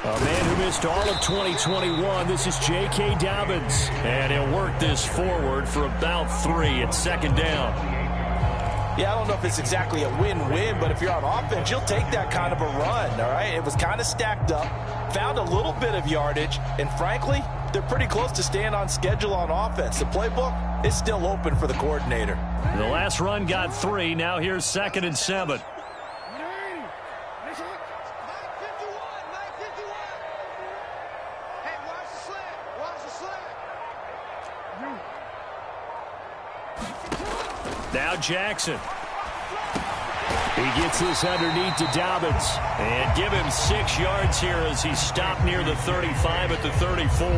A man who missed all of 2021, this is J.K. Dobbins. And he'll work this forward for about 3 at second down. Yeah, I don't know if it's exactly a win-win, but if you're on offense, you'll take that kind of a run, all right? It was kind of stacked up, found a little bit of yardage, and frankly, they're pretty close to staying on schedule on offense. The playbook is still open for the coordinator. The last run got 3. Now here's 2nd and 7. Now Jackson. He gets this underneath to Dobbins. And give him 6 yards here as he stopped near the 35 at the 34.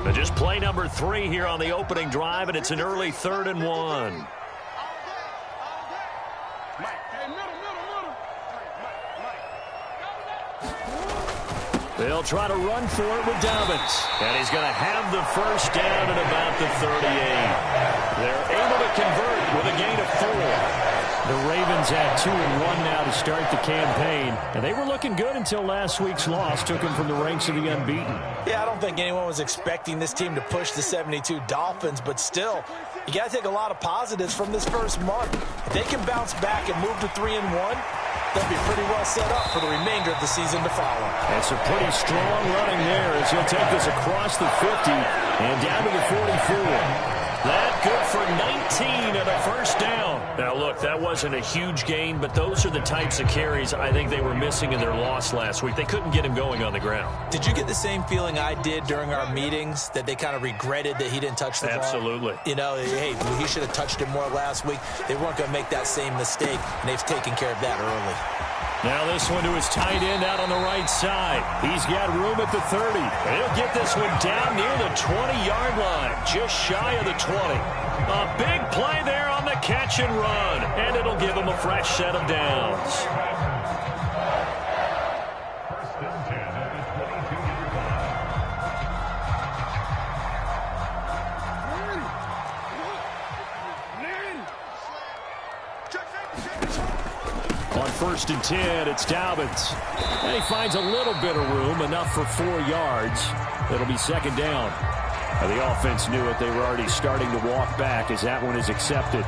But just play number 3 here on the opening drive, and it's an early 3rd and 1. They'll try to run for it with Dobbins. And he's going to have the first down at about the 38. They're able to convert with a gain of 4. The Ravens at 2-1 now to start the campaign. And they were looking good until last week's loss took them from the ranks of the unbeaten. Yeah, I don't think anyone was expecting this team to push the 72 Dolphins, but still, you got to take a lot of positives from this first month. If they can bounce back and move to 3-1, they'll be pretty well set up for the remainder of the season to follow. That's a pretty strong running there as he'll take this across the 50 and down to the 44. That good for 19 and a first down. Now, look, that wasn't a huge gain, but those are the types of carries I think they were missing in their loss last week. They couldn't get him going on the ground. Did you get the same feeling I did during our meetings, that they kind of regretted that he didn't touch the ball? Absolutely. You know, hey, he should have touched it more last week. They weren't going to make that same mistake, and they've taken care of that early. Now this one to his tight end out on the right side. He's got room at the 30. He'll get this one down near the 20-yard line, just shy of the 20. A big play there on the catch and run, and it'll give him a fresh set of downs. On 1st and 10, it's Dobbins. And he finds a little bit of room, enough for 4 yards. It'll be 2nd down. Now, the offense knew it. They were already starting to walk back as that one is accepted.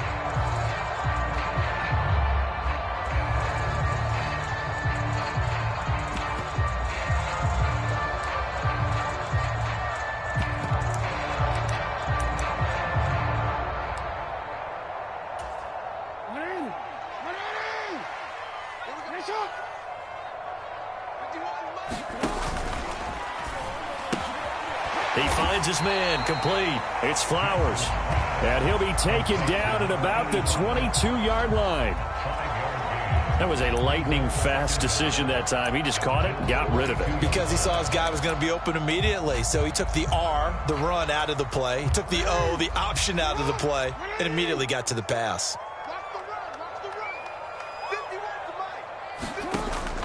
He finds his man, complete. It's Flowers. And he'll be taken down at about the 22-yard line. That was a lightning-fast decision that time. He just caught it and got rid of it. Because he saw his guy was going to be open immediately. So he took the R, the run, out of the play. He took the O, the option, out of the play, and immediately got to the pass.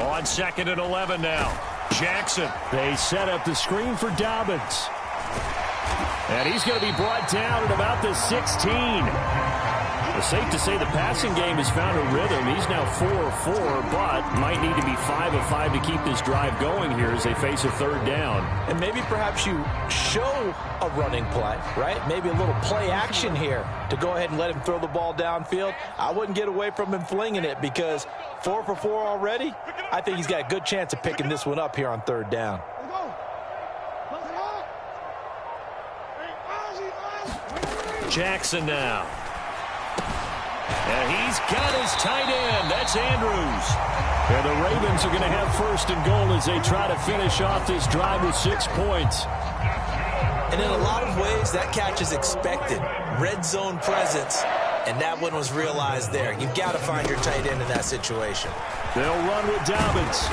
On 2nd and 11 now. Jackson. They set up the screen for Dobbins. And he's going to be brought down at about the 16. It's safe to say the passing game has found a rhythm. He's now 4 of 4, but might need to be 5 of 5 to keep this drive going here as they face a 3rd down. And maybe perhaps you show a running play, right? Maybe a little play action here to go ahead and let him throw the ball downfield. I wouldn't get away from him flinging it because 4 for 4 already. I think he's got a good chance of picking this one up here on 3rd down. Jackson now. And he's got his tight end. That's Andrews. And the Ravens are going to have 1st and goal as they try to finish off this drive with 6 points. And in a lot of ways, that catch is expected. Red zone presence, and that one was realized there. You've got to find your tight end in that situation. They'll run with Dobbins.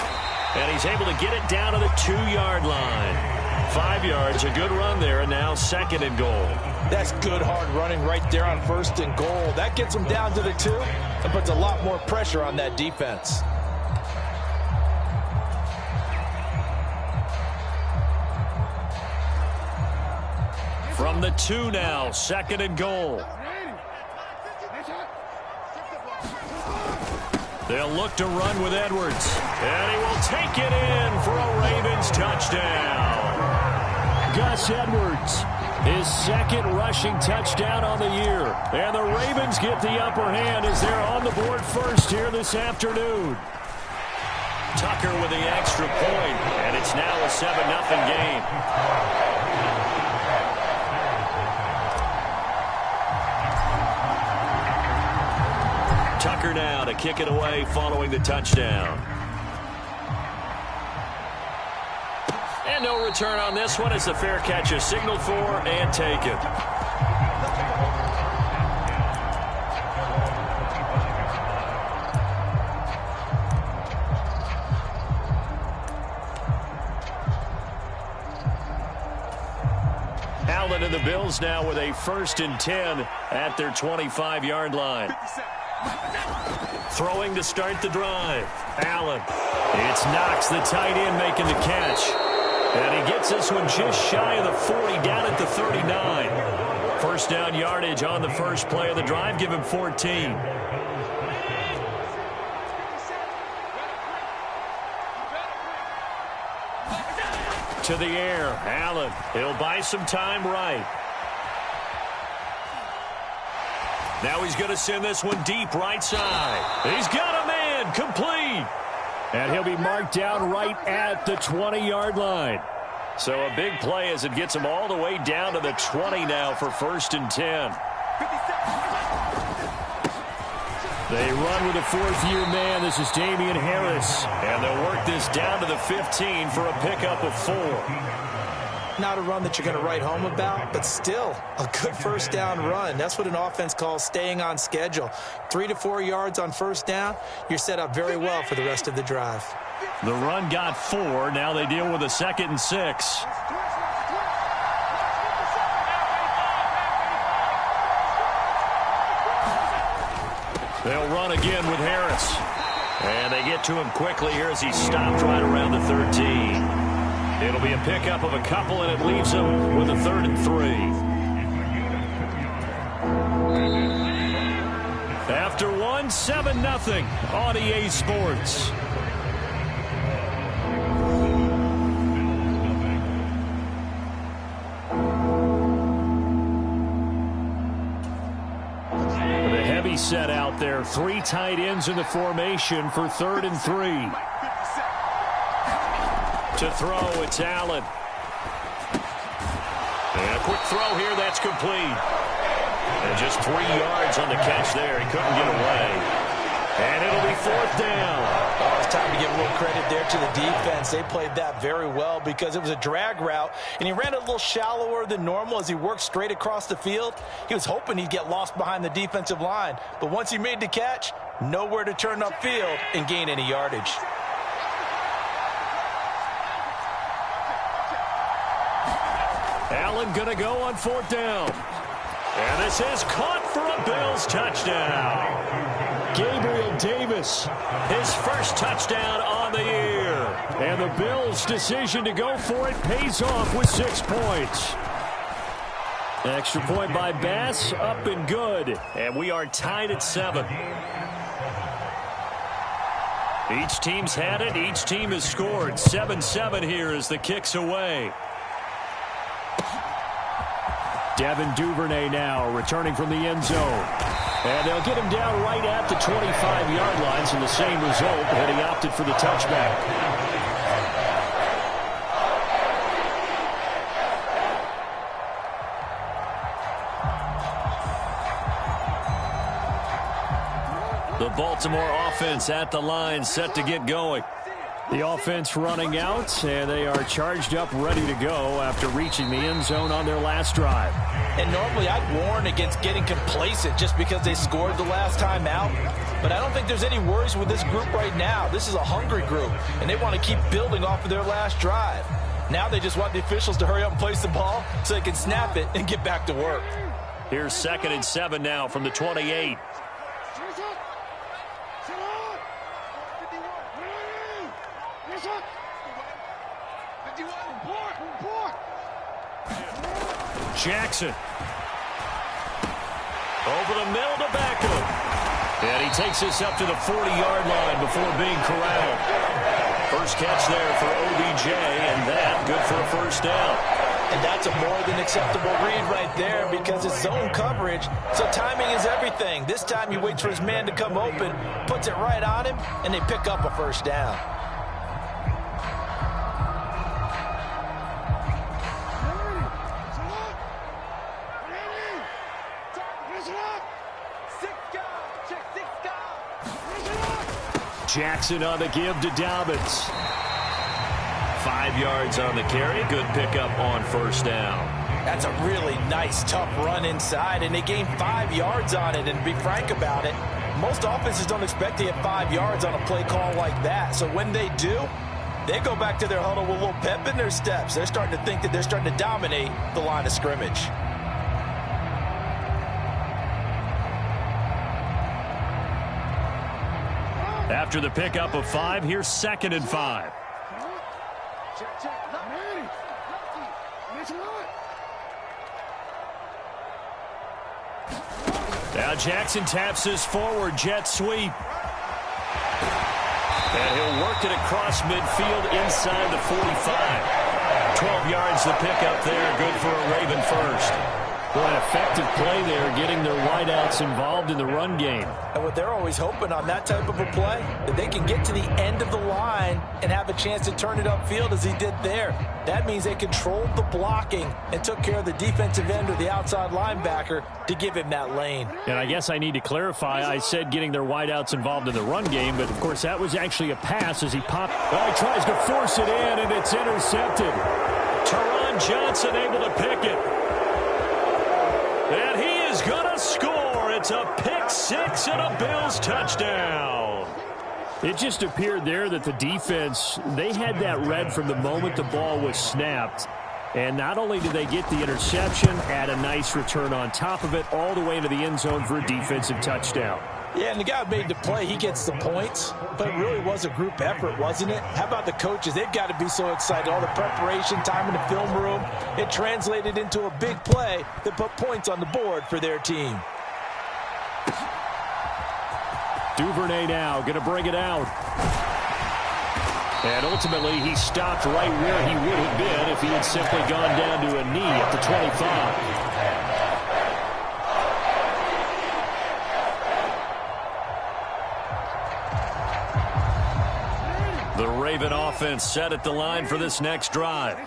And he's able to get it down to the 2-yard line. 5 yards, a good run there, and now 2nd and goal. That's good, hard running right there on 1st and goal. That gets them down to the 2 and puts a lot more pressure on that defense. From the 2 now, 2nd and goal. They'll look to run with Edwards. And he will take it in for a Ravens touchdown. Gus Edwards, his second rushing touchdown on the year. And the Ravens get the upper hand as they're on the board first here this afternoon. Tucker with the extra point, and it's now a 7-0 game. Tucker now to kick it away following the touchdown. And no return on this one as the fair catch is signaled for and taken. Allen and the Bills now with a 1st and 10 at their 25-yard line. Throwing to start the drive. Allen. It's Knox, the tight end, making the catch. And he gets this one just shy of the 40, down at the 39. First down yardage on the first play of the drive. Give him 14. To the air. Allen. He'll buy some time right. Now he's going to send this one deep right side. He's got a man. Complete. And he'll be marked down right at the 20-yard line. So a big play as it gets him all the way down to the 20 now for 1st and 10. They run with a 4th-year man. This is Damian Harris. And they'll work this down to the 15 for a pickup of 4. Not a run that you're going to write home about, but still a good first down run. That's what an offense calls staying on schedule. 3 to 4 yards on first down, you're set up very well for the rest of the drive. The run got 4. Now they deal with a 2nd and 6. They'll run again with Harris. And they get to him quickly here as he stopped right around the 13. It'll be a pickup of a couple, and it leaves him with a 3rd and 3. After 1, 7-0 on EA Sports. The heavy set out there. 3 tight ends in the formation for 3rd and 3. To throw, it's Allen. And a quick throw here, that's complete. And just 3 yards on the catch there. He couldn't get away. And it'll be 4th down. Oh, it's time to give a little credit there to the defense. They played that very well because it was a drag route, and he ran a little shallower than normal as he worked straight across the field. He was hoping he'd get lost behind the defensive line. But once he made the catch, nowhere to turn upfield and gain any yardage. Allen going to go on 4th down. And this is caught for a Bills touchdown. Gabriel Davis, his first touchdown on the year. And the Bills' decision to go for it pays off with 6 points. Extra point by Bass, up and good. And we are tied at 7. Each team's had it. Each team has scored. 7-7 here as the kick's away. Devin Duvernay now returning from the end zone. And they'll get him down right at the 25-yard line, so the same result, but he opted for the touchback. The Baltimore offense at the line, set to get going. The offense running out, and they are charged up, ready to go after reaching the end zone on their last drive. And normally I'd warn against getting complacent just because they scored the last time out. But I don't think there's any worries with this group right now. This is a hungry group, and they want to keep building off of their last drive. Now they just want the officials to hurry up and place the ball so they can snap it and get back to work. Here's 2nd and 7 now from the 28. Jackson. Over the middle to Beckham. And he takes this up to the 40-yard line before being corralled. First catch there for OBJ, and that good for a first down. And that's a more than acceptable read right there because it's zone coverage, so timing is everything. This time he waits for his man to come open, puts it right on him, and they pick up a first down. Jackson on the give to Dobbins. 5 yards on the carry. Good pickup on first down. That's a really nice, tough run inside, and they gained 5 yards on it. And to be frank about it, most offenses don't expect to get 5 yards on a play call like that. So when they do, they go back to their huddle with a little pep in their steps. They're starting to think that they're starting to dominate the line of scrimmage. After the pickup of 5, here's 2nd and 5. Now Jackson taps his forward jet sweep. And he'll work it across midfield inside the 45. 12 yards the pickup there. Good for a Raven first. Well, an effective play there, getting their wideouts involved in the run game. And what they're always hoping on that type of a play, that they can get to the end of the line and have a chance to turn it upfield as he did there. That means they controlled the blocking and took care of the defensive end or the outside linebacker to give him that lane. And I guess I need to clarify, I said getting their wideouts involved in the run game, but of course that was actually a pass as he popped. Well, he tries to force it in, and it's intercepted. Teron Johnson able to pick it. And he is going to score. It's a pick six and a Bills touchdown. It just appeared there that the defense, they had that read from the moment the ball was snapped. And not only did they get the interception, add a nice return on top of it, all the way into the end zone for a defensive touchdown. Yeah, and the guy who made the play, he gets the points, but it really was a group effort, wasn't it? How about the coaches? They've got to be so excited. All the preparation, time in the film room, it translated into a big play that put points on the board for their team. Duvernay now going to bring it out. And ultimately, he stopped right where he would have been if he had simply gone down to a knee at the 25. The Raven offense set at the line for this next drive.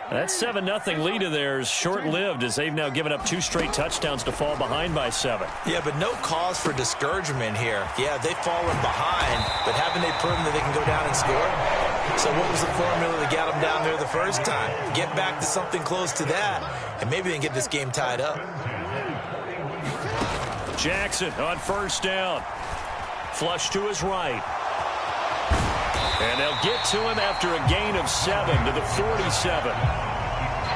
That 7-0 lead of theirs short-lived as they've now given up 2 straight touchdowns to fall behind by 7. Yeah, but no cause for discouragement here. Yeah, they've fallen behind, but haven't they proven that they can go down and score? So what was the formula that got them down there the first time? Get back to something close to that, and maybe they can get this game tied up. Jackson on first down. Flush to his right. And they'll get to him after a gain of 7 to the 47.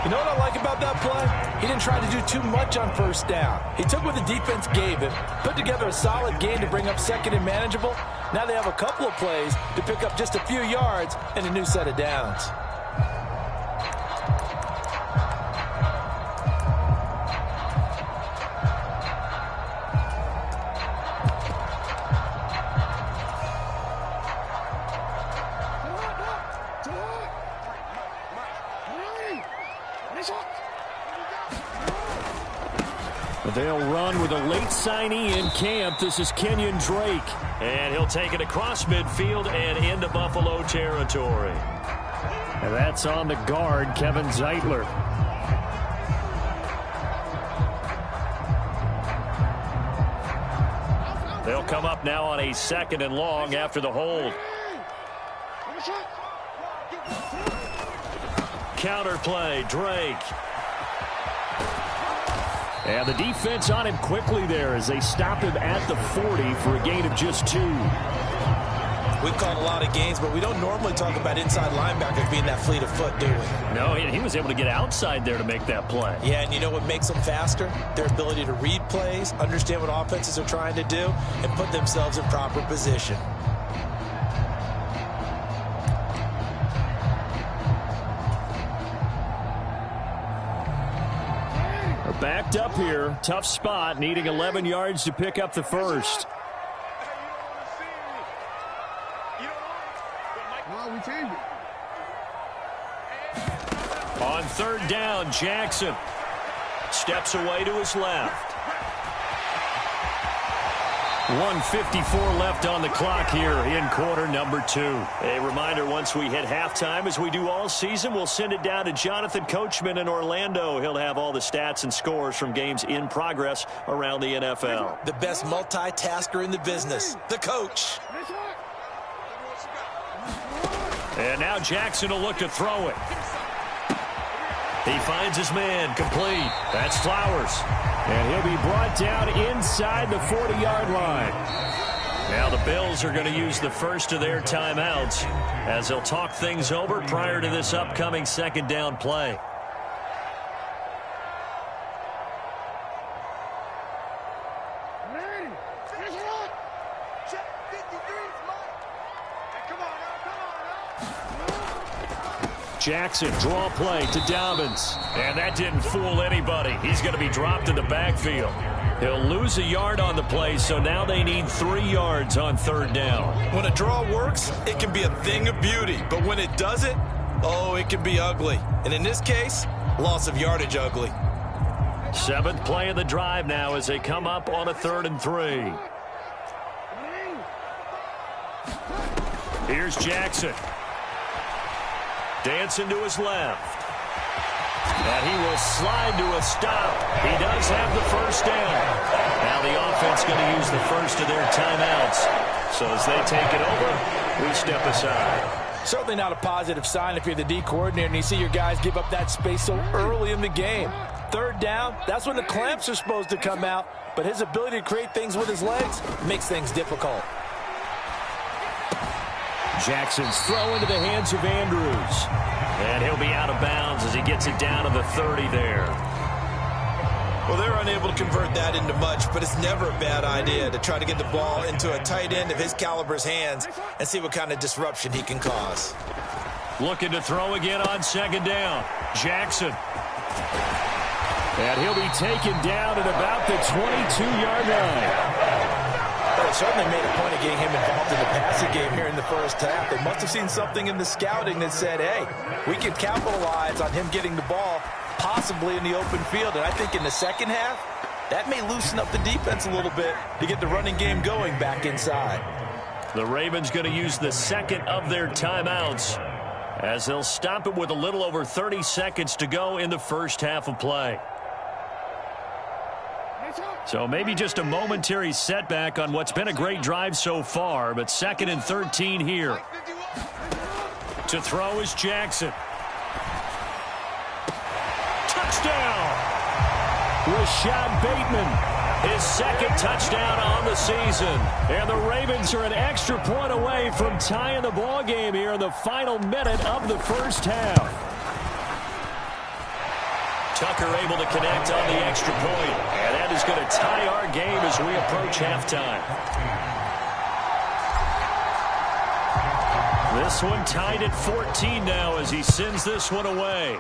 You know what I like about that play? He didn't try to do too much on first down. He took what the defense gave him, put together a solid game to bring up second and manageable. Now they have a couple of plays to pick up just a few yards and a new set of downs. They'll run with a late signee in camp. This is Kenyon Drake. And he'll take it across midfield and into Buffalo territory. And that's on the guard, Kevin Zeitler. They'll come up now on a 2nd and long after the hold. Counter play, Drake. And the defense on him quickly there as they stop him at the 40 for a gain of just 2. We've called a lot of games, but we don't normally talk about inside linebackers being that fleet of foot, do we? No, he was able to get outside there to make that play. Yeah, and you know what makes them faster? Their ability to read plays, understand what offenses are trying to do, and put themselves in proper position. Backed up here. Tough spot. Needing 11 yards to pick up the first. We changed it. On third down, Jackson steps away to his left. 1:54 left on the clock here in quarter number 2. A reminder, once we hit halftime, as we do all season, we'll send it down to Jonathan Coachman in Orlando. He'll have all the stats and scores from games in progress around the NFL. The best multitasker in the business, the coach. And now Jackson will look to throw it. He finds his man, complete. That's Flowers. And he'll be brought down inside the 40-yard line. Now the Bills are going to use the first of their timeouts as they'll talk things over prior to this upcoming second down play. Jackson, draw play to Dobbins. And that didn't fool anybody. He's going to be dropped in the backfield. He'll lose a yard on the play, so now they need 3 yards on third down. When a draw works, it can be a thing of beauty. But when it doesn't, oh, it can be ugly. And in this case, loss of yardage ugly. 7th play of the drive now as they come up on a 3rd and 3. Here's Jackson. Dancing to his left. And he will slide to a stop. He does have the first down. Now the offense going to use the first of their timeouts. So as they take it over, we step aside. Certainly not a positive sign if you're the D coordinator and you see your guys give up that space so early in the game. Third down, that's when the clamps are supposed to come out. But his ability to create things with his legs makes things difficult. Jackson's throw into the hands of Andrews. And he'll be out of bounds as he gets it down to the 30 there. Well, they're unable to convert that into much, but it's never a bad idea to try to get the ball into a tight end of his caliber's hands and see what kind of disruption he can cause. Looking to throw again on second down. Jackson. And he'll be taken down at about the 22-yard line. They certainly made a point of getting him involved in the passing game here in the first half. They must have seen something in the scouting that said, hey, we can capitalize on him getting the ball possibly in the open field. And I think in the second half, that may loosen up the defense a little bit to get the running game going back inside. The Ravens going to use the second of their timeouts as they'll stop it with a little over 30 seconds to go in the first half of play. So maybe just a momentary setback on what's been a great drive so far, but 2nd and 13 here. To throw is Jackson. Touchdown! Rashad Bateman, his 2nd touchdown on the season. And the Ravens are an extra point away from tying the ball game here in the final minute of the first half. Tucker able to connect on the extra point. And that is going to tie our game as we approach halftime. This one tied at 14 now as he sends this one away.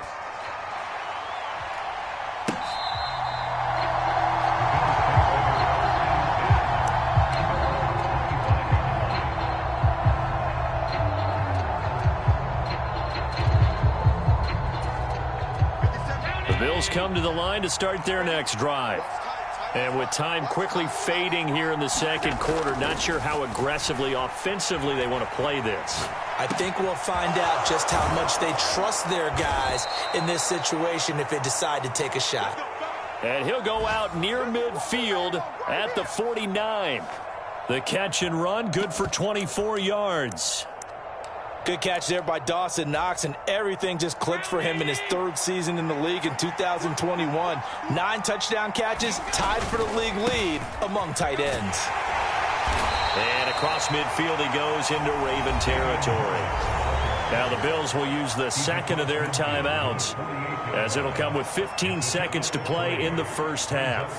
Bills come to the line to start their next drive. And with time quickly fading here in the second quarter, not sure how aggressively, offensively they want to play this. I think we'll find out just how much they trust their guys in this situation if they decide to take a shot. And he'll go out near midfield at the 49. The catch and run, good for 24 yards. Good catch there by Dawson Knox, and everything just clicked for him in his 3rd season in the league in 2021. 9 touchdown catches, tied for the league lead among tight ends. And across midfield he goes into Raven territory. Now the Bills will use the 2nd of their timeouts as it'll come with 15 seconds to play in the first half.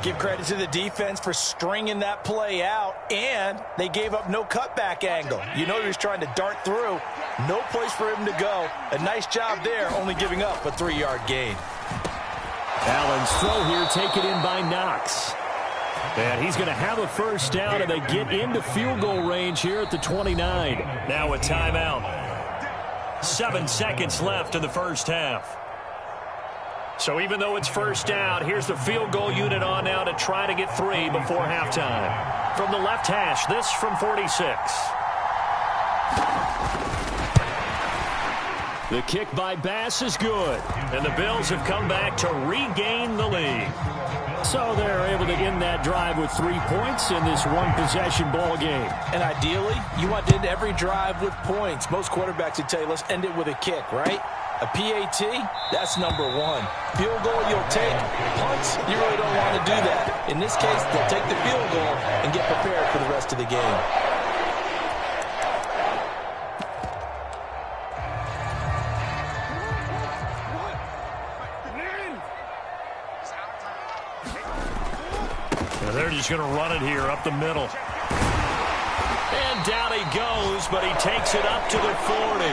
Give credit to the defense for stringing that play out, and they gave up no cutback angle. You know he was trying to dart through. No place for him to go. A nice job there, only giving up a 3-yard gain. Allen's throw here taken in by Knox. And he's going to have a first down, and they get into field goal range here at the 29. Now a timeout. 7 seconds left in the first half. So even though it's first down, here's the field goal unit on now to try to get 3 before halftime. From the left hash, this from 46. The kick by Bass is good, and the Bills have come back to regain the lead. So they're able to end that drive with 3 points in this one-possession ball game. And ideally, you want to end every drive with points. Most quarterbacks would tell you, let's end it with a kick, right? A PAT, that's number 1. Field goal, you'll take. Punts, you really don't want to do that. In this case, they'll take the field goal and get prepared for the rest of the game. They're just going to run it here up the middle. And down he goes, but he takes it up to the 40.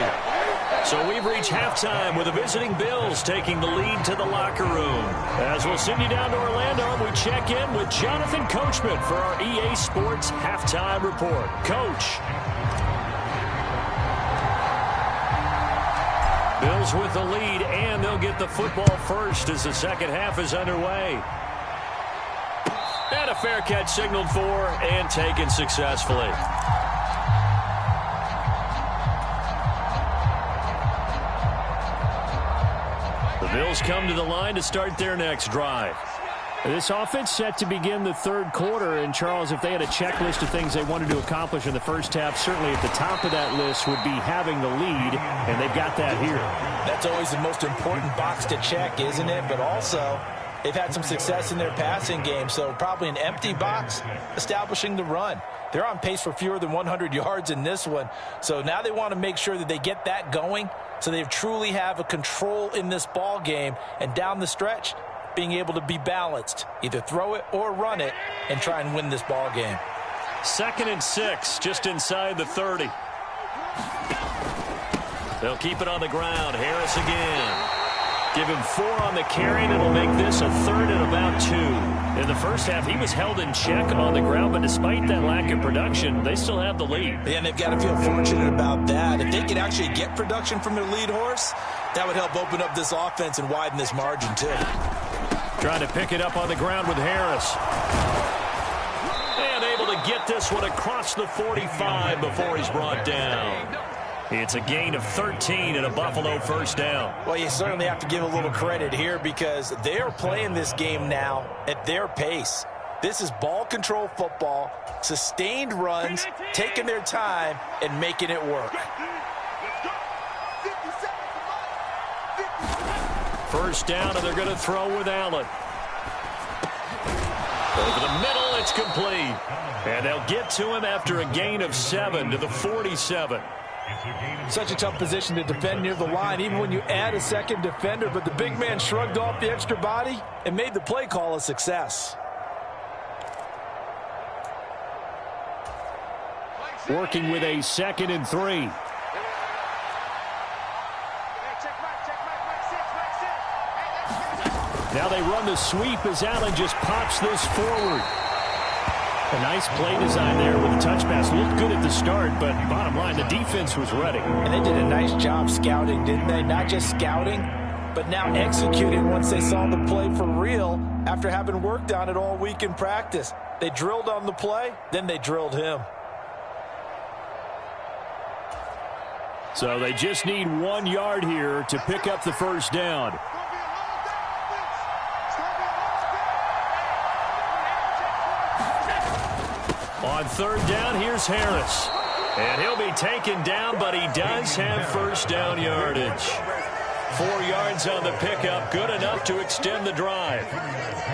So we've reached halftime with the visiting Bills taking the lead to the locker room. As we'll send you down to Orlando, we check in with Jonathan Coachman for our EA Sports Halftime Report. Coach. Bills with the lead, and they'll get the football first as the second half is underway. And a fair catch signaled for and taken successfully. The Bills come to the line to start their next drive. This offense set to begin the third quarter. And, Charles, if they had a checklist of things they wanted to accomplish in the first half, certainly at the top of that list would be having the lead, and they've got that here. That's always the most important box to check, isn't it? But also, they've had some success in their passing game, so probably an empty box establishing the run. They're on pace for fewer than 100 yards in this one, so now they want to make sure that they get that going so they truly have a control in this ball game, and down the stretch, being able to be balanced, either throw it or run it, and try and win this ball game. 2nd and 6, just inside the 30. They'll keep it on the ground. Harris again. Give him 4 on the carry, and it'll make this a 3rd and about 2. In the first half, he was held in check on the ground, but despite that lack of production, they still have the lead. And they've got to feel fortunate about that. If they could actually get production from their lead horse, that would help open up this offense and widen this margin, too. Trying to pick it up on the ground with Harris. And able to get this one across the 45 before he's brought down. It's a gain of 13 and a Buffalo first down. Well, you certainly have to give a little credit here because they're playing this game now at their pace. This is ball control football, sustained runs, taking their time, and making it work. First down, and they're going to throw with Allen. Over the middle, it's complete. And they'll get to him after a gain of 7 to the 47. Such a tough position to defend near the line, even when you add a second defender. But the big man shrugged off the extra body and made the play call a success. Working with a 2nd and 3. Now they run the sweep as Allen just pops this forward. A nice play design there with the touch pass. Looked good at the start, but bottom line, the defense was ready. And they did a nice job scouting, didn't they? Not just scouting, but now executing once they saw the play for real after having worked on it all week in practice. They drilled on the play, then they drilled him. So they just need 1 yard here to pick up the first down. On 3rd down, here's Harris. And he'll be taken down, but he does have first down yardage. 4 yards on the pickup, good enough to extend the drive.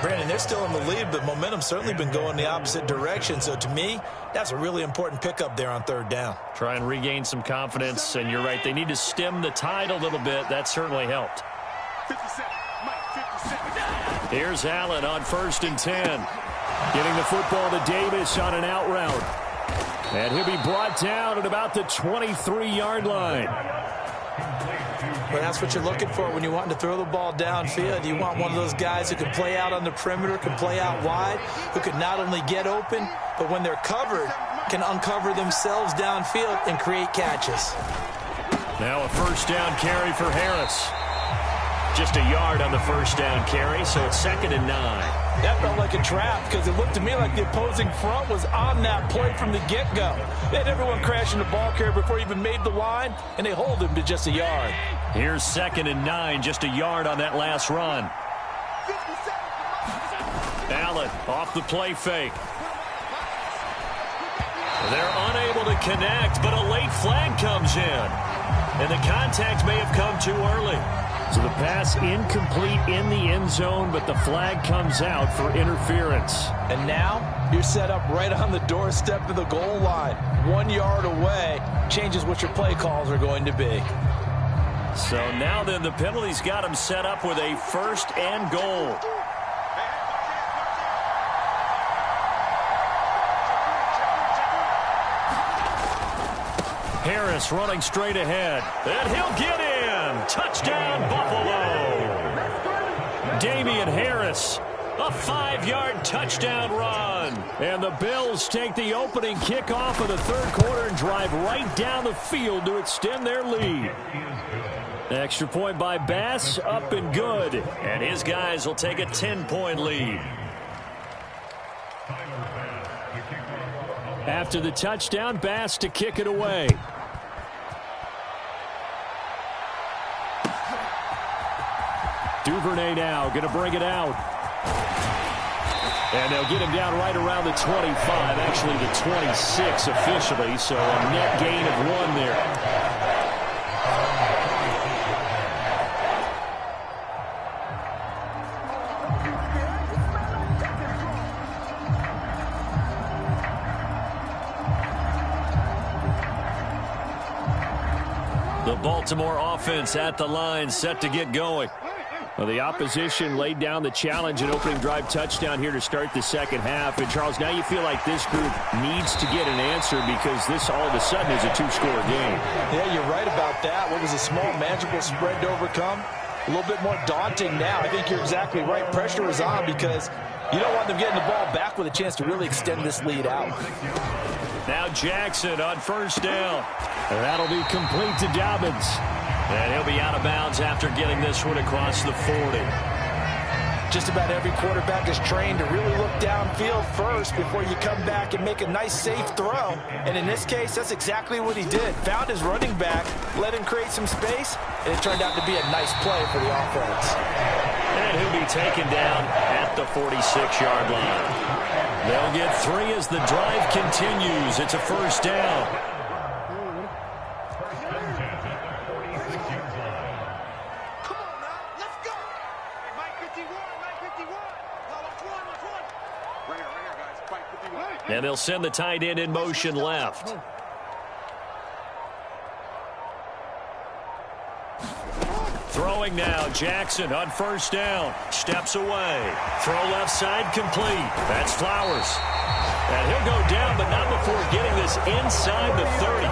Brandon, they're still in the lead, but momentum's certainly been going the opposite direction. So to me, that's a really important pickup there on 3rd down. Try and regain some confidence, and you're right, they need to stem the tide a little bit. That certainly helped. 57, Mike, 57. Here's Allen on 1st and 10. Getting the football to Davis on an out route. And he'll be brought down at about the 23-yard line. Well, that's what you're looking for when you want to throw the ball downfield. You want one of those guys who can play out on the perimeter, can play out wide, who can not only get open, but when they're covered, can uncover themselves downfield and create catches. Now a first down carry for Harris. Just a yard on the first down carry, so it's 2nd and 9. That felt like a trap because it looked to me like the opposing front was on that play from the get-go. They had everyone crashing the ball carrier before he even made the line, and they hold him to just a yard. Here's 2nd and 9, just a yard on that last run. Allen off the play fake. They're unable to connect, but a late flag comes in. And the contact may have come too early. So the pass incomplete in the end zone, but the flag comes out for interference. And now you're set up right on the doorstep of the goal line. 1 yard away changes what your play calls are going to be. So now then the penalty's got him set up with a 1st and goal. Harris running straight ahead. And he'll get in. Touchdown, Buffalo. Damian Harris, a 5-yard touchdown run. And the Bills take the opening kickoff of the 3rd quarter and drive right down the field to extend their lead. Extra point by Bass, up and good. And his guys will take a 10-point lead. After the touchdown, Bass to kick it away. Duvernay now going to bring it out. And they'll get him down right around the 25, actually the 26 officially, so a net gain of 1 there. The Baltimore offense at the line, set to get going. Well, the opposition laid down the challenge and opening drive touchdown here to start the 2nd half. And, Charles, now you feel like this group needs to get an answer because this all of a sudden is a 2-score game. Yeah, you're right about that. What was a small, manageable spread to overcome? A little bit more daunting now. I think you're exactly right. Pressure is on because you don't want them getting the ball back with a chance to really extend this lead out. Now Jackson on 1st down. And that'll be complete to Dobbins. And he'll be out of bounds after getting this one across the 40. Just about every quarterback is trained to really look downfield first before you come back and make a nice, safe throw. And in this case, that's exactly what he did. Found his running back, let him create some space, and it turned out to be a nice play for the offense. And he'll be taken down at the 46-yard line. They'll get 3 as the drive continues. It's a 1st down. And they'll send the tight end in motion left. Throwing now, Jackson on 1st down. Steps away. Throw left side complete. That's Flowers. And he'll go down, but not before getting this inside the 30.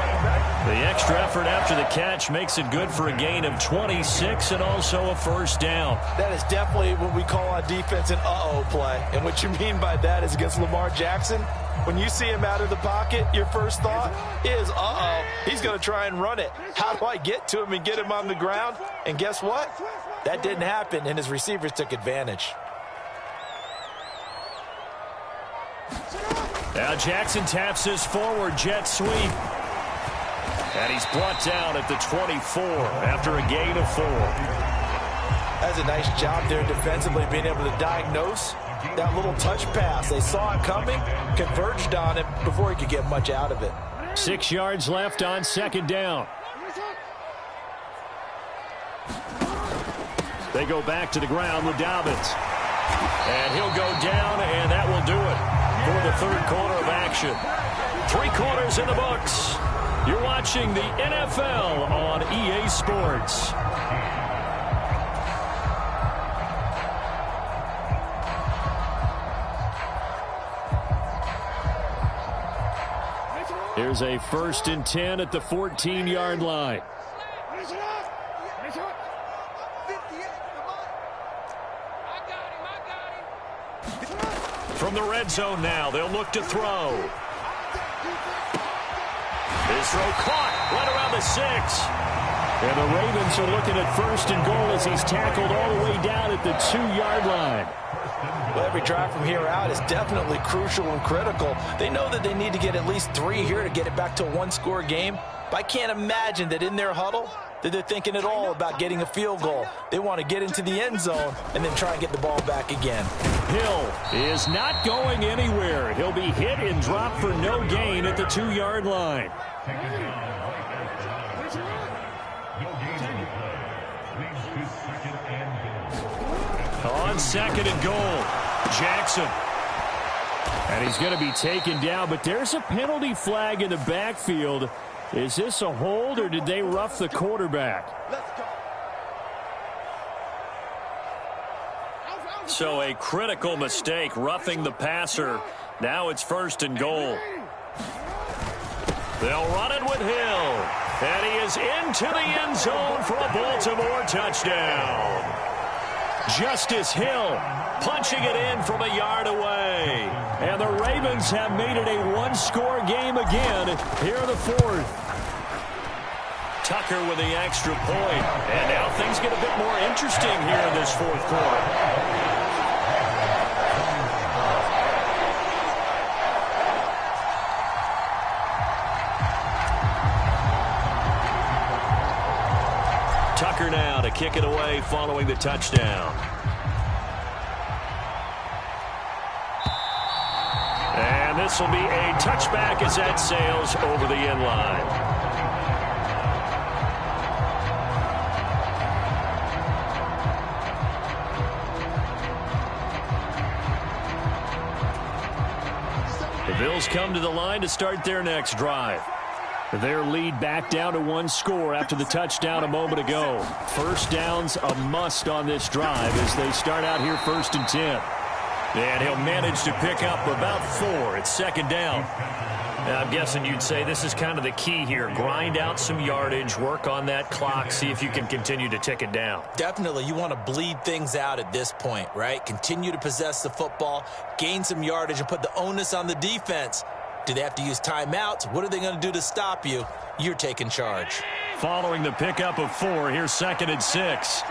The extra effort after the catch makes it good for a gain of 26 and also a 1st down. That is definitely what we call on defense an uh-oh play. And what you mean by that is against Lamar Jackson, when you see him out of the pocket, your first thought is, uh-oh, he's going to try and run it. How do I get to him and get him on the ground? And guess what? That didn't happen, and his receivers took advantage. Now Jackson taps his forward jet sweep. And he's brought down at the 24 after a gain of 4. That's a nice job there defensively, being able to diagnose that little touch pass. They saw it coming, converged on it before he could get much out of it. 6 yards left on 2nd down. They go back to the ground with Dobbins. And he'll go down, and that will do it for the 3rd quarter of action. 3 quarters in the books. You're watching the NFL on EA Sports. Here's a 1st and 10 at the 14-yard line. From the red zone now, they'll look to throw. His throw caught right around the 6. And the Ravens are looking at 1st and goal as he's tackled all the way down at the 2-yard line. Well, every drive from here out is definitely crucial and critical. They know that they need to get at least 3 here to get it back to a one-score game. But I can't imagine that in their huddle that they're thinking at all about getting a field goal. They want to get into the end zone and then try and get the ball back again. Hill is not going anywhere. He'll be hit and dropped for no gain at the 2-yard line. On 2nd and goal, Jackson. And he's going to be taken down, but there's a penalty flag in the backfield. Is this a hold, or did they rough the quarterback? So a critical mistake, roughing the passer. Now it's 1st and goal. They'll run it with Hill. And he is into the end zone for a Baltimore touchdown. Justice Hill punching it in from a yard away. And the Ravens have made it a one-score game again here in the 4th. Tucker with the extra point. And now things get a bit more interesting here in this 4th quarter. Tucker now to kick it away following the touchdown. And this will be a touchback as that sails over the end line. The Bills come to the line to start their next drive. Their lead back down to 1 score after the touchdown a moment ago. 1st down's a must on this drive as they start out here 1st and 10. And he'll manage to pick up about 4. It's 2nd down. I'm guessing you'd say this is kind of the key here. Grind out some yardage, work on that clock, see if you can continue to tick it down. Definitely, you want to bleed things out at this point, right? Continue to possess the football, gain some yardage, and put the onus on the defense. Do they have to use timeouts? What are they going to do to stop you? You're taking charge. Following the pickup of 4, here's 2nd and 6.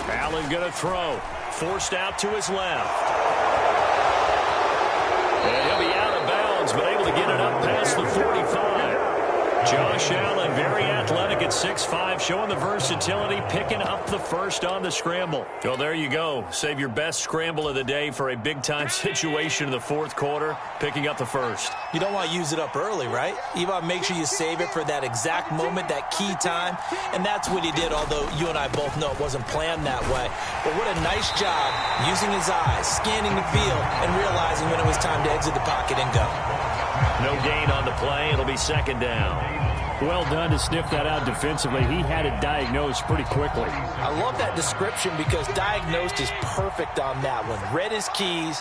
Allen going to throw. Forced out to his left. And he'll be out of bounds, but able to get it up past the 45. Josh Allen, very athletic at 6'5", showing the versatility, picking up the 1st on the scramble. So there you go. Save your best scramble of the day for a big-time situation in the 4th quarter, picking up the 1st. You don't want to use it up early, right? You want to make sure you save it for that exact moment, that key time, and that's what he did, although you and I both know it wasn't planned that way. But what a nice job using his eyes, scanning the field, and realizing when it was time to exit the pocket and go. No gain on the play. It'll be 2nd down. Well done to sniff that out defensively. He had it diagnosed pretty quickly. I love that description because diagnosed is perfect on that one. Read his keys,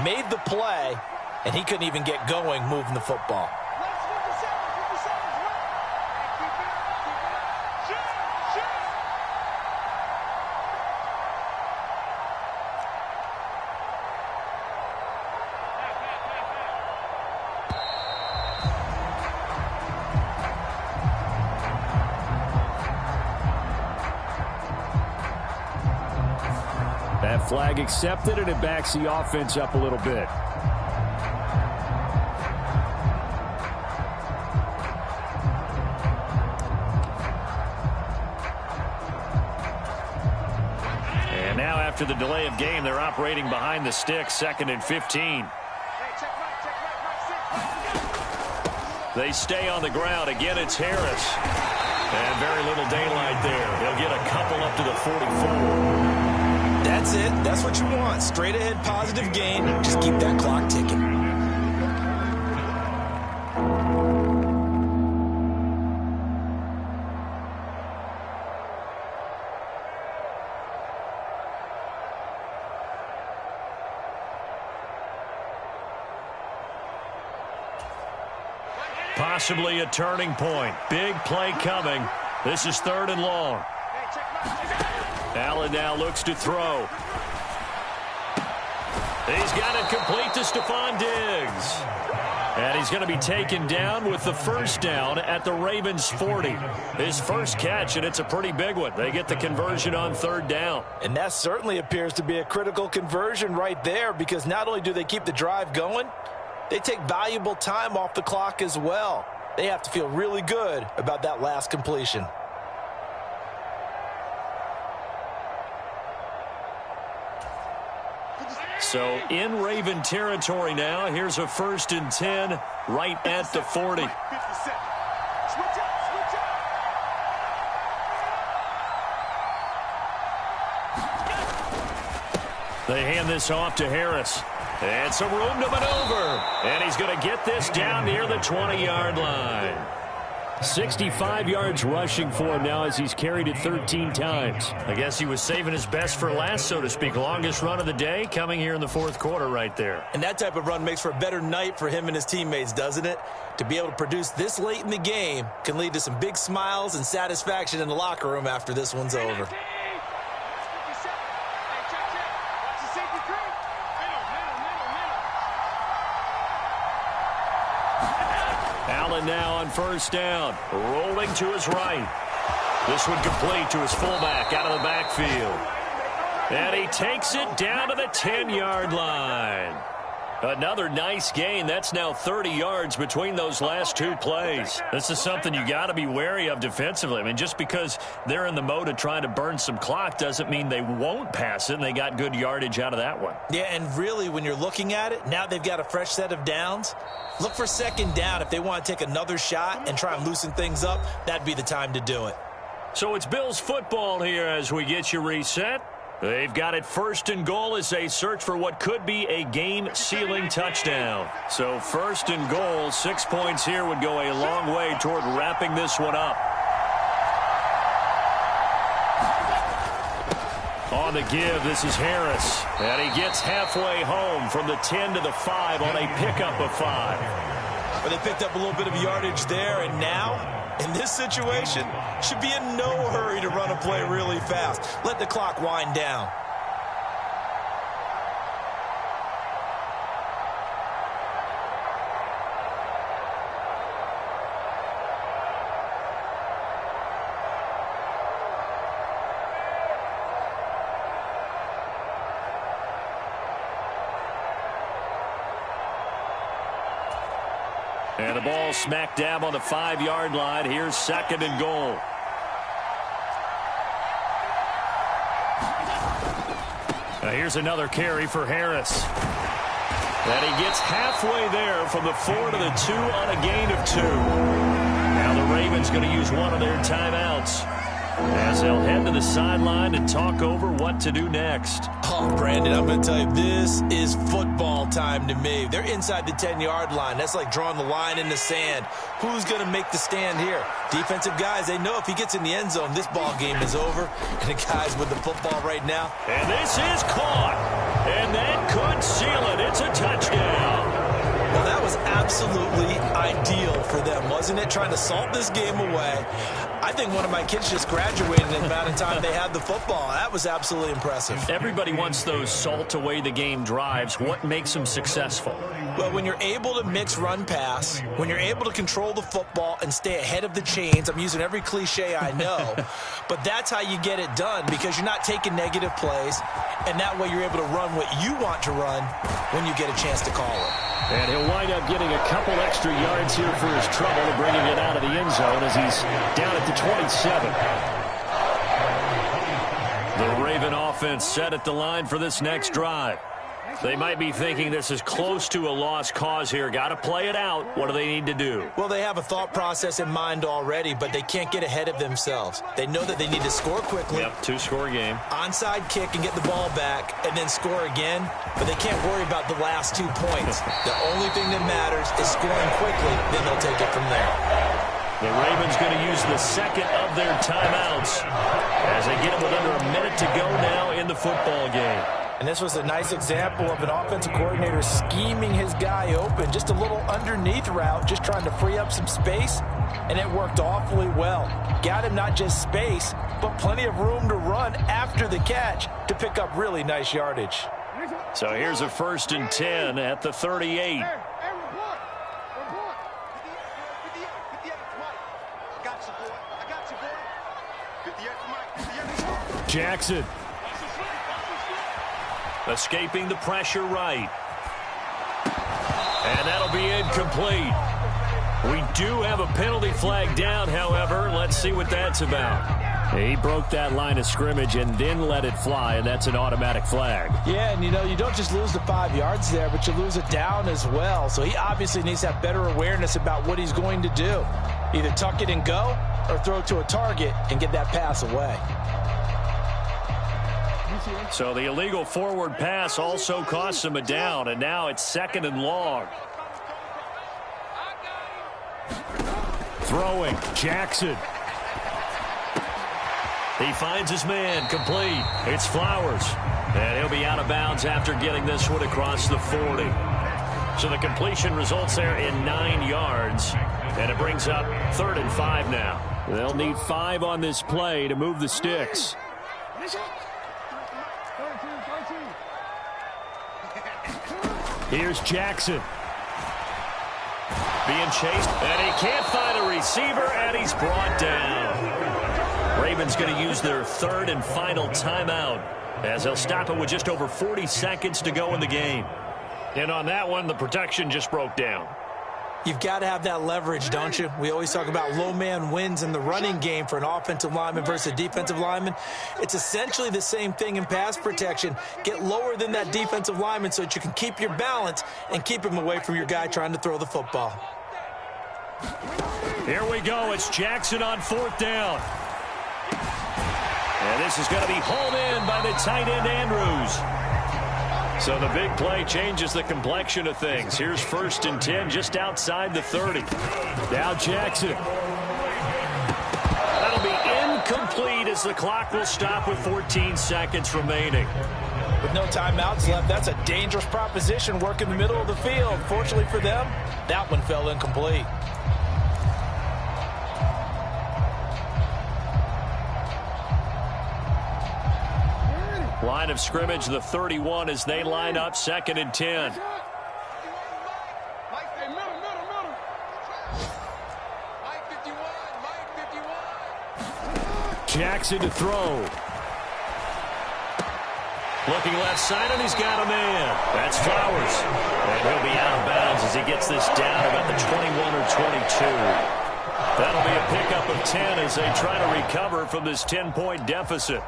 made the play, and he couldn't even get going moving the football. That flag accepted, and it backs the offense up a little bit. And now after the delay of game, they're operating behind the sticks, 2nd and 15. They stay on the ground. Again, it's Harris. And very little daylight there. They'll get a couple up to the 44. That's it. That's what you want. Straight ahead, positive gain. Just keep that clock ticking. Possibly a turning point. Big play coming. This is 3rd and long. Allen now looks to throw. He's got it complete to Stephon Diggs. And he's going to be taken down with the first down at the Ravens' 40. His first catch, and it's a pretty big one. They get the conversion on third down. And that certainly appears to be a critical conversion right there, because not only do they keep the drive going, they take valuable time off the clock as well. They have to feel really good about that last completion. So in Raven territory now. Here's a 1st and 10 right at the 40. They hand this off to Harris. And some room to maneuver. And he's going to get this down near the 20-yard line. 65 yards rushing for him now as he's carried it 13 times. I guess he was saving his best for last, so to speak. Longest run of the day coming here in the fourth quarter right there. And that type of run makes for a better night for him and his teammates, doesn't it? To be able to produce this late in the game can lead to some big smiles and satisfaction in the locker room after this one's over. Allen now on first down, rolling to his right. This one complete to his fullback out of the backfield. And he takes it down to the 10-yard line. Another nice gain. That's now 30 yards between those last two plays. This is something you got to be wary of defensively. I mean, just because they're in the mode of trying to burn some clock doesn't mean they won't pass it, and they got good yardage out of that one. Yeah, and really, when you're looking at it, now they've got a fresh set of downs. Look for second down. If they want to take another shot and try and loosen things up, that'd be the time to do it. So it's Bills football here as we get you reset. They've got it 1st and goal as they search for what could be a game-sealing touchdown. So 1st and goal, 6 points here would go a long way toward wrapping this one up. On the give, this is Harris. And he gets halfway home from the 10 to the 5 on a pickup of 5. But they picked up a little bit of yardage there, and now, in this situation, should be in no hurry to run a play really fast. Let the clock wind down. And the ball smack dab on the 5-yard line. Here's 2nd and goal. Now here's another carry for Harris. And he gets halfway there from the 4 to the 2 on a gain of 2. Now the Ravens going to use one of their timeouts as they'll head to the sideline and talk over what to do next. Oh, Brandon, I'm going to tell you, this is football time to me. They're inside the 10-yard line. That's like drawing the line in the sand. Who's going to make the stand here? Defensive guys, they know if he gets in the end zone, this ball game is over. And the guys with the football right now. And this is caught. And that could seal it. It's a touchdown. Well, that was absolutely ideal for them, wasn't it? Trying to salt this game away. I think one of my kids just graduated in the amount of time they had the football. That was absolutely impressive. Everybody wants those salt away the game drives. What makes them successful? Well, when you're able to mix run-pass, when you're able to control the football and stay ahead of the chains, I'm using every cliche I know, but that's how you get it done, because you're not taking negative plays, and that way you're able to run what you want to run when you get a chance to call it. And he'll wind up getting a couple extra yards here for his trouble, bringing it out of the end zone as he's down at the 27. The Raven offense set at the line for this next drive. They might be thinking this is close to a lost cause here. Got to play it out. What do they need to do? Well, they have a thought process in mind already, but they can't get ahead of themselves. They know that they need to score quickly. Yep, 2-score game. Onside kick and get the ball back and then score again, but they can't worry about the last 2 points. The only thing that matters is scoring quickly, then they'll take it from there. The Ravens going to use the second of their timeouts as they get them with under a minute to go now in the football game. And this was a nice example of an offensive coordinator scheming his guy open. Just a little underneath route, just trying to free up some space. and it worked awfully well. Got him not just space, but plenty of room to run after the catch to pick up really nice yardage. So here's a 1st and 10 at the 38. Jackson. Escaping the pressure right. And that'll be incomplete. We do have a penalty flag down, however. Let's see what that's about. He broke that line of scrimmage and then let it fly, and that's an automatic flag. Yeah, and you know, you don't just lose the 5 yards there, but you lose it down as well. So he obviously needs to have better awareness about what he's going to do. Either tuck it and go or throw it to a target and get that pass away. So the illegal forward pass also costs him a down, and now it's 2nd and long. Throwing, Jackson. He finds his man, complete. It's Flowers. And he'll be out of bounds after getting this one across the 40. So the completion results there in 9 yards. And it brings up 3rd and 5 now. They'll need 5 on this play to move the sticks. Here's Jackson. Being chased, and he can't find a receiver, and he's brought down. Ravens going to use their 3rd and final timeout as they'll stop it with just over 40 seconds to go in the game. And on that one, the protection just broke down. You've got to have that leverage, don't you? We always talk about low man wins in the running game for an offensive lineman versus a defensive lineman. It's essentially the same thing in pass protection. Get lower than that defensive lineman so that you can keep your balance and keep him away from your guy trying to throw the football. Here we go. It's Jackson on 4th down. And this is going to be hauled in by the tight end, Andrews. So the big play changes the complexion of things. Here's 1st and 10 just outside the 30. Now Jackson. That'll be incomplete as the clock will stop with 14 seconds remaining. With no timeouts left, that's a dangerous proposition. Work in the middle of the field. Fortunately for them, that one fell incomplete. Line of scrimmage, the 31 as they line up 2nd and 10. Jackson to throw. Looking left side, and he's got a man. That's Flowers. And he'll be out of bounds as he gets this down about the 21 or 22. That'll be a pickup of 10 as they try to recover from this 10-point deficit.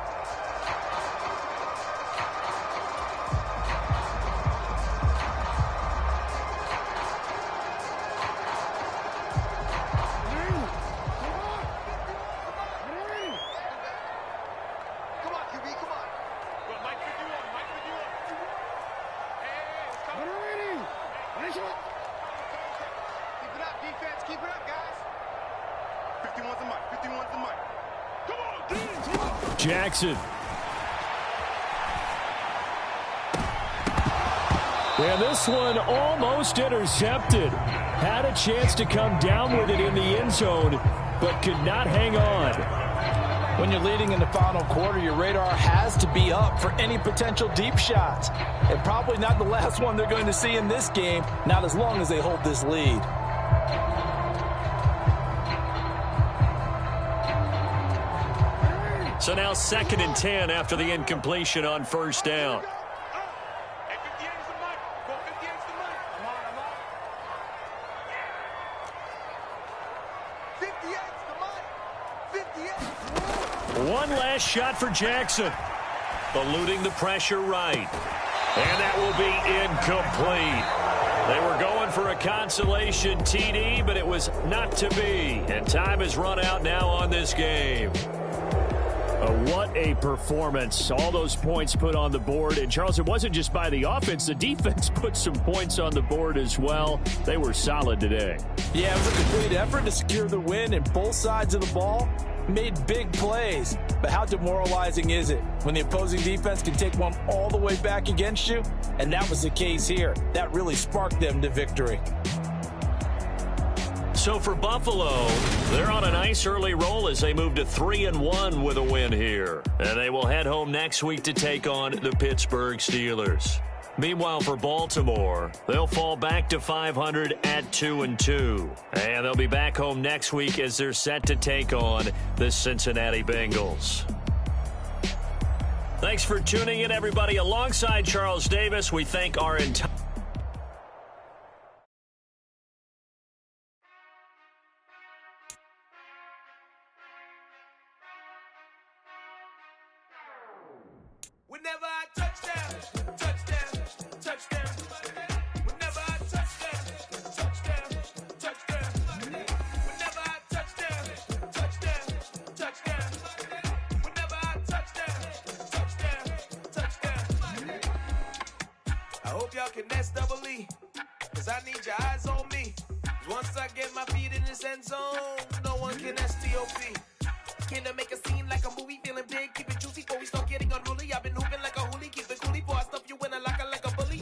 Jackson. And this one almost intercepted. Had a chance to come down with it in the end zone, but could not hang on. When you're leading in the final quarter, your radar has to be up for any potential deep shots. And probably not the last one they're going to see in this game, not as long as they hold this lead. So now 2nd and 10 after the incompletion on 1st down. One last shot for Jackson. Eluding the pressure right. And that will be incomplete. They were going for a consolation TD, but it was not to be. And time has run out now on this game. What a performance. All those points put on the board. And, Charles, it wasn't just by the offense. The defense put some points on the board as well. They were solid today. Yeah, it was a complete effort to secure the win, and both sides of the ball made big plays. But how demoralizing is it when the opposing defense can take one all the way back against you? And that was the case here. That really sparked them to victory. So for Buffalo, they're on a nice early roll as they move to 3-1 with a win here. And they will head home next week to take on the Pittsburgh Steelers. Meanwhile, for Baltimore, they'll fall back to 500 at 2-2. And they'll be back home next week as they're set to take on the Cincinnati Bengals. Thanks for tuning in, everybody. Alongside Charles Davis, we thank our entire... Whenever I touchdown, touchdown, touchdown. Whenever I touchdown, touchdown, touchdown. Whenever I touchdown, touchdown, touchdown. Whenever I touchdown, touchdown. I hope y'all can nest double E, cause I need your eyes on me. Once I get my feet in this end zone, no one can STOP. Can I make a scene like a movie, feeling big, keep it juicy before we start getting unruly. I've been hooping like a hoolie, keep it coolie before I stuff you in a locker like a bully.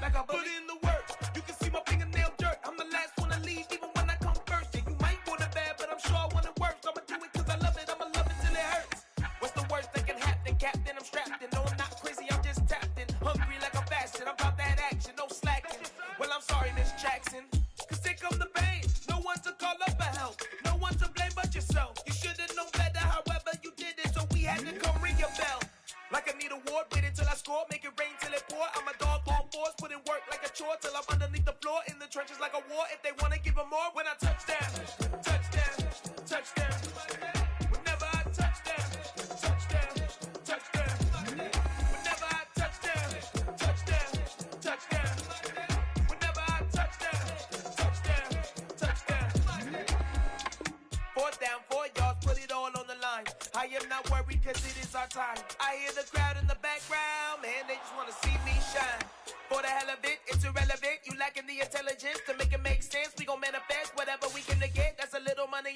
Like a bully. Put in the work, you can see my fingernail dirt. I'm the last one to leave, even when I come first. Yeah, you might want it bad, but I'm sure I want it worse. I'ma do it cause I love it, I'ma love it till it hurts. What's the worst that can happen? Captain, I'm strapped in. No, I'm not crazy, I'm just tapped in. Hungry like a bastard, I'm about that action, no slacking. Well, I'm sorry, Miss Jackson, cause here come the pain. No one to call up for help, no one to blame but yourself. You should've known better, however you did it, so we had to come ring your bell. Like I need a ward, wait until I score, make it rain till it pour. I'm a dog on fours, put in work like a chore till I'm underneath the floor, in the trenches like a war. If they wanna give them more, when I touchdown, touchdown, touchdown. Whenever I touchdown, touchdown, touchdown. Whenever I touchdown, touchdown, touchdown. Whenever I touchdown, touchdown, touchdown. 4th down, 4 yards, put it all on the line. I am not worried cause it is our time. I hear the crowd in the background, man, they just wanna see me shine. For the hell of it, it's irrelevant. You lacking the intelligence to make it make sense. We gon' manifest whatever we can get. That's a little money